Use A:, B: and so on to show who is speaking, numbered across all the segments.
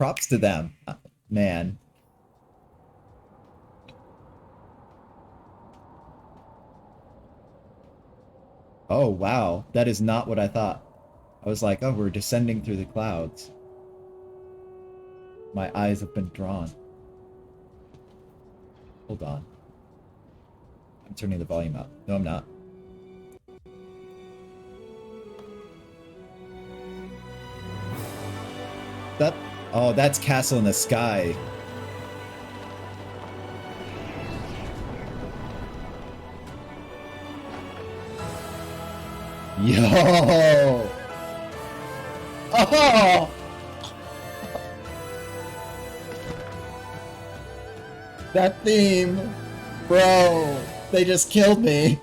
A: Props to them. Man. Oh, wow. That is not what I thought. I was like, oh, we're descending through the clouds. My eyes have been drawn. Hold on. I'm turning the volume up. No, I'm not. That... Oh, that's Castle in the Sky. Yo! Oh! That theme! Bro! They just killed me!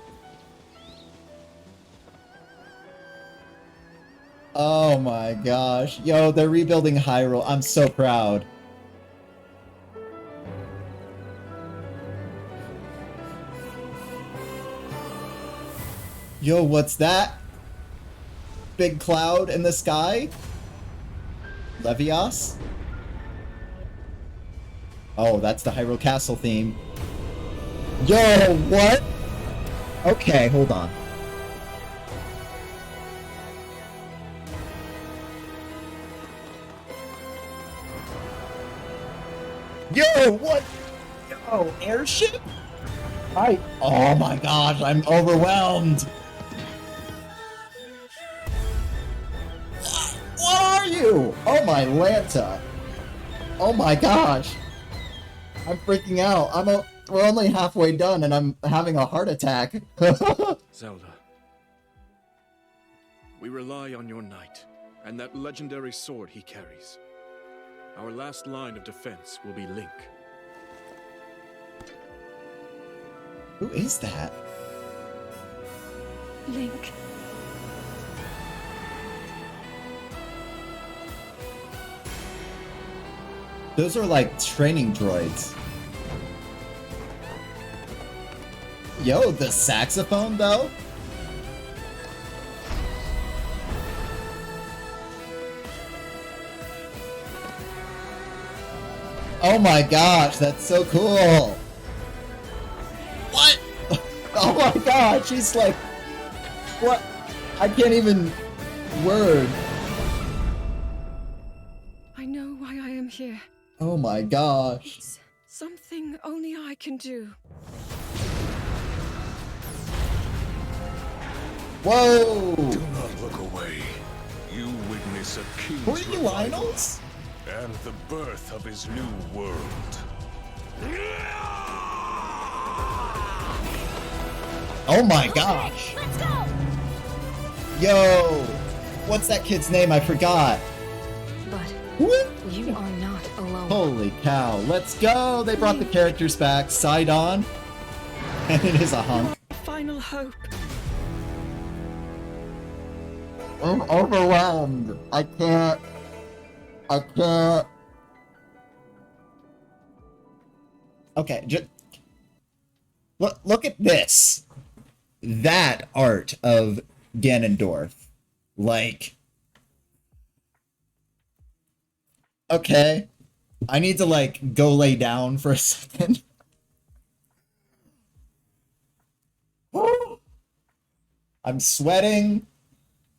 A: Oh my gosh. Yo, they're rebuilding Hyrule. I'm so proud. Yo, what's that? Big cloud in the sky? Levias? Oh, that's the Hyrule Castle theme. Yo, what? Okay, hold on. Yo, what? Yo, airship? Oh my gosh, I'm overwhelmed. What are you? Oh my Lanta. Oh my gosh. I'm freaking out. We're only halfway done and I'm having a heart attack.
B: Zelda, we rely on your knight and that legendary sword he carries. Our last line of defense will be Link.
A: Who is that?
C: Link.
A: Those are like training droids. Yo, the saxophone though? Oh my gosh, that's so cool! What? Oh my god, she's like... What? I can't even... word.
C: I know why I am here.
A: Oh my gosh.
C: It's something only I can do.
A: Whoa!
D: Do not look away. You witness a king's
A: Were you
D: revival
A: Lionels?
D: and the birth of his new world.
A: Oh my gosh!
C: Let's go!
A: Yo! What's that kid's name? I forgot.
C: But
A: What?
C: you are not alone.
A: Holy cow, let's go! They brought the characters back. Sidon. And it is a hunk.
C: Final hope.
A: I'm overwhelmed. I can't. Okay, just look at this. That art of Ganondorf. Like, okay. I need to like go lay down for a second. I'm sweating.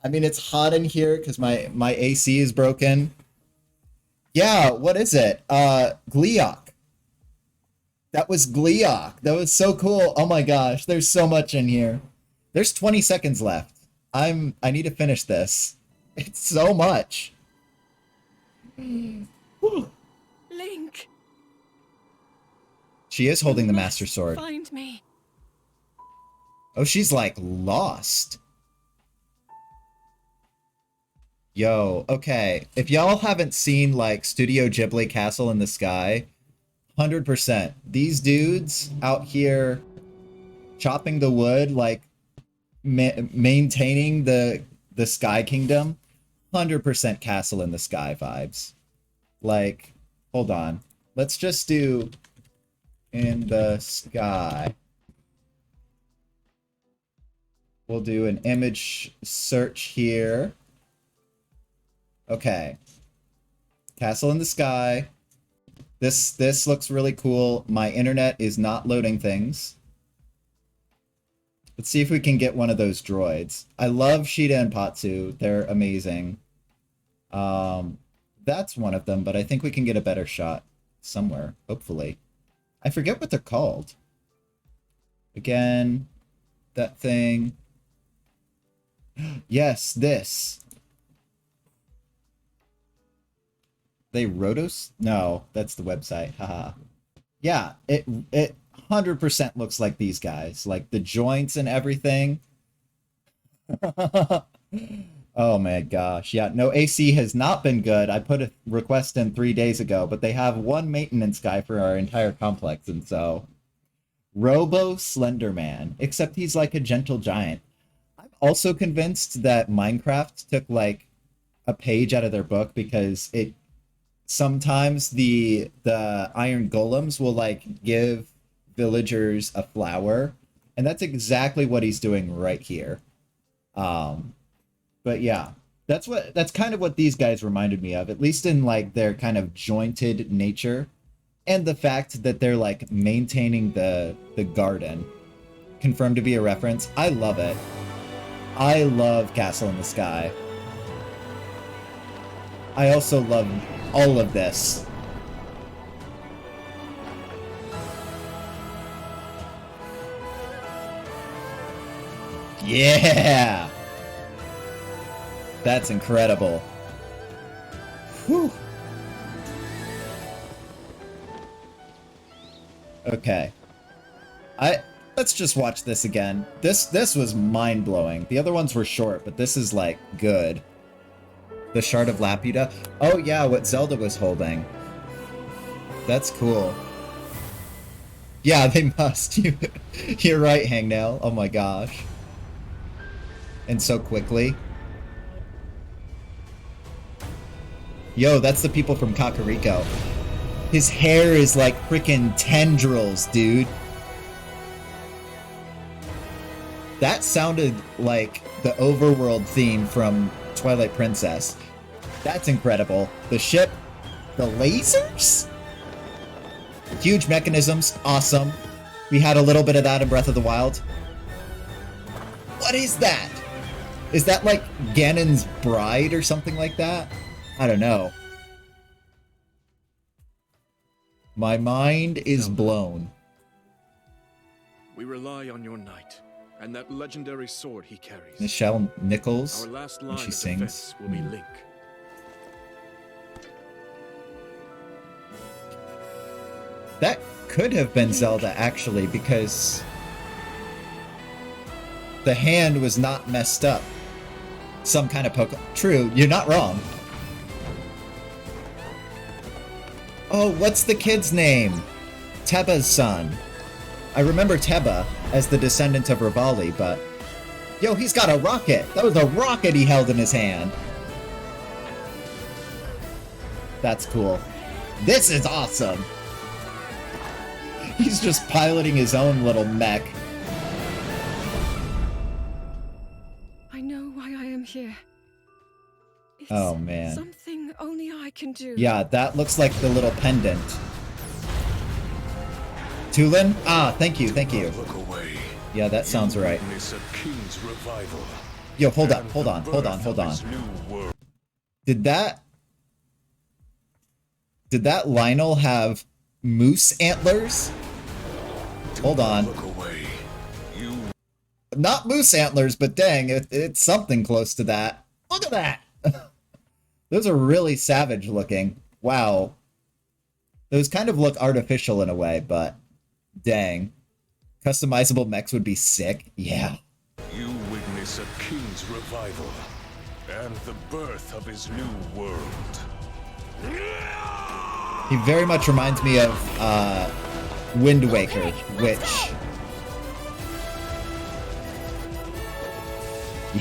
A: I mean, it's hot in here because my AC is broken. Yeah, what is it? Gleeok. That was Gleeok. That was so cool. Oh my gosh, there's so much in here. There's 20 seconds left. I need to finish this. It's so much.
C: Link.
A: She is holding the
C: You
A: Master
C: must
A: Sword.
C: Find me.
A: Oh, she's like lost. Yo, okay. If y'all haven't seen like Studio Ghibli Castle in the Sky, 100%. These dudes out here chopping the wood, like maintaining the Sky Kingdom, 100% Castle in the Sky vibes. Like, hold on. Let's just do in the sky. We'll do an image search here. Okay. Castle in the Sky. This looks really cool. My internet is not loading things. Let's see if we can get one of those droids. I love Sheeta and Patsu. They're amazing. That's one of them, but I think we can get a better shot somewhere, hopefully. I forget what they're called. Again, that thing. Yes, this. They Rotos? No, that's the website. Haha. Yeah, it 100% looks like these guys. Like the joints and everything. Oh my gosh. Yeah, no, AC has not been good. I put a request in 3 days ago, but they have one maintenance guy for our entire complex, and so Robo Slenderman, except he's like a gentle giant. I'm also convinced that Minecraft took like a page out of their book because it sometimes the iron golems will like give villagers a flower, and that's exactly what he's doing right here. But yeah, that's kind of what these guys reminded me of, at least in like their kind of jointed nature, and the fact that they're like maintaining the garden. Confirmed to be a reference. I love it. I love Castle in the Sky. I also love all of this. Yeah! That's incredible. Whew. Okay. Let's just watch this again. This was mind-blowing. The other ones were short, but this is like good. The Shard of Laputa. Oh yeah, what Zelda was holding. That's cool. Yeah, they must. You're right, Hangnail. Oh my gosh. And so quickly. Yo, that's the people from Kakariko. His hair is like freaking tendrils, dude. That sounded like the overworld theme from Twilight Princess. That's incredible. The ship, the lasers? Huge mechanisms, awesome. We had a little bit of that in Breath of the Wild. What is that? Is that like Ganon's bride or something like that? I don't know. My mind is blown.
B: We rely on your knight and that legendary sword he carries.
A: Nichelle Nichols,
B: Our last
A: when
B: line
A: she
B: of
A: sings.
B: defense will be Link.
A: That could have been Zelda, actually, because the hand was not messed up. Some kind of Pokemon. True, you're not wrong. Oh, what's the kid's name? Teba's son. I remember Teba as the descendant of Rivali, but... Yo, he's got a rocket! That was a rocket he held in his hand! That's cool. This is awesome! He's just piloting his own little mech.
C: I know why I am here. It's
A: Oh, man.
C: something only I can do.
A: Yeah, that looks like the little pendant. Tulin? Ah, thank you, thank you.
D: Look away.
A: Yeah, that sounds right.
D: Witness a king's revival.
A: Yo, hold up,
D: And
A: hold
D: the
A: on, hold on,
D: birth
A: hold
D: of
A: on.
D: his new world.
A: Did that Lionel have moose antlers? Hold on.
D: Look away. You
A: Not moose antlers, but dang, it's something close to that. Look at that! Those are really savage looking. Wow. Those kind of look artificial in a way, but dang. Customizable mechs would be sick. Yeah.
D: You witness a king's revival and the birth of his new world.
A: He very much reminds me of Wind Waker, which...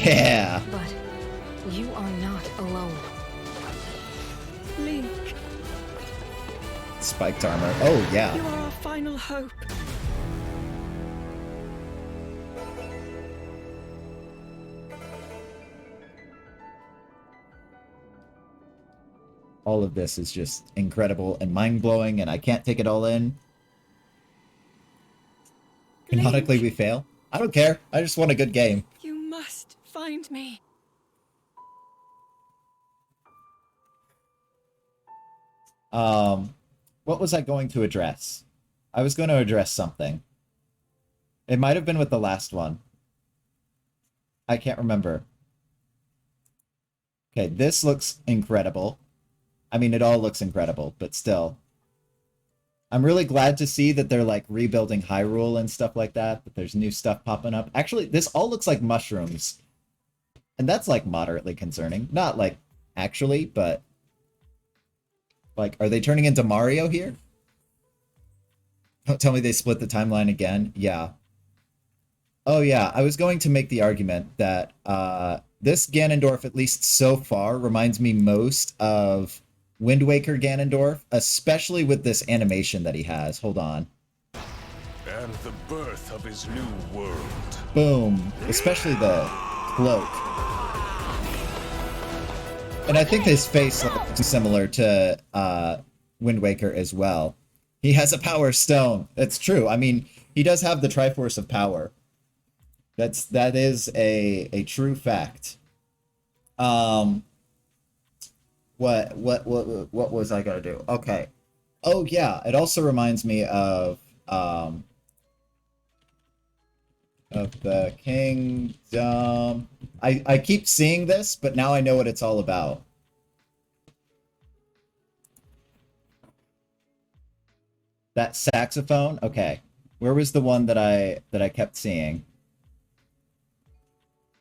A: Yeah.
C: But you are not alone. Link,
A: Spiked armor. Oh, yeah.
C: you are our final hope.
A: All of this is just incredible and mind-blowing, and I can't take it all in. Canonically, we fail. I don't care. I just want a good game.
C: You must find me.
A: What was I going to address? I was going to address something. It might have been with the last one. I can't remember. Okay, this looks incredible. I mean, it all looks incredible, but still. I'm really glad to see that they're, like, rebuilding Hyrule and stuff like that, that there's new stuff popping up. Actually, this all looks like mushrooms. And that's, like, moderately concerning. Not, like, actually, but... Like, are they turning into Mario here? Don't tell me they split the timeline again. Yeah. Oh, yeah. I was going to make the argument that this Ganondorf, at least so far, reminds me most of Wind Waker Ganondorf, especially with this animation that he has. Hold on.
D: And the birth of his new world.
A: Boom. Especially the cloak. And I think his face looks similar to Wind Waker as well. He has a power stone. That's true. I mean, he does have the Triforce of Power. That is a true fact. What was I gonna do? Okay. Oh yeah, it also reminds me of the kingdom. I keep seeing this, but now I know what it's all about. That saxophone? Okay. Where was the one that I kept seeing?